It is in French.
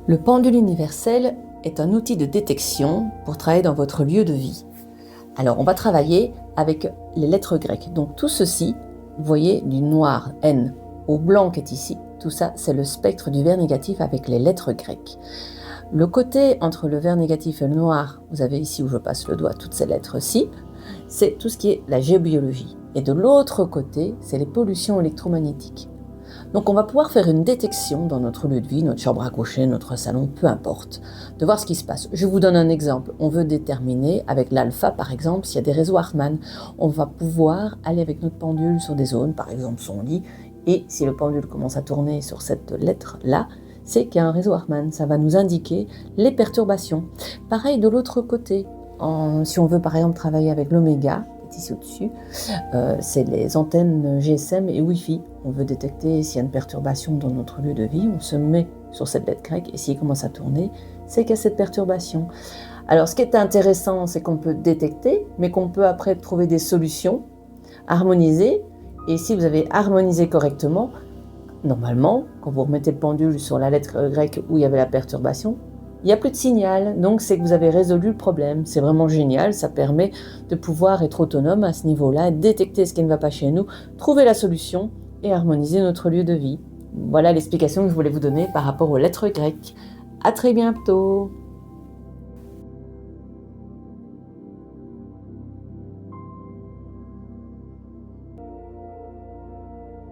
Le pendule universel est un outil de détection pour travailler dans votre lieu de vie. Alors, on va travailler avec les lettres grecques. Donc, tout ceci, vous voyez, du noir, N, au blanc qui est ici, tout ça, c'est le spectre du vert négatif avec les lettres grecques. Le côté entre le vert négatif et le noir, vous avez ici où je passe le doigt, toutes ces lettres-ci, c'est tout ce qui est la géobiologie. Et de l'autre côté, c'est les pollutions électromagnétiques. Donc on va pouvoir faire une détection dans notre lieu de vie, notre chambre à coucher, notre salon, peu importe, de voir ce qui se passe. Je vous donne un exemple. On veut déterminer, avec l'alpha par exemple, s'il y a des réseaux Hartmann. On va pouvoir aller avec notre pendule sur des zones, par exemple son lit, et si le pendule commence à tourner sur cette lettre-là, c'est qu'il y a un réseau Hartmann. Ça va nous indiquer les perturbations. Pareil de l'autre côté, si on veut par exemple travailler avec l'oméga, ici au-dessus, c'est les antennes GSM et Wi-Fi. On veut détecter s'il y a une perturbation dans notre lieu de vie, on se met sur cette lettre grecque et s'il commence à tourner, c'est qu'il y a cette perturbation. Alors ce qui est intéressant, c'est qu'on peut détecter, mais qu'on peut après trouver des solutions, harmoniser, et si vous avez harmonisé correctement, normalement, quand vous remettez le pendule sur la lettre grecque où il y avait la perturbation, il n'y a plus de signal, donc c'est que vous avez résolu le problème. C'est vraiment génial, ça permet de pouvoir être autonome à ce niveau-là, détecter ce qui ne va pas chez nous, trouver la solution et harmoniser notre lieu de vie. Voilà l'explication que je voulais vous donner par rapport aux lettres grecques. À très bientôt.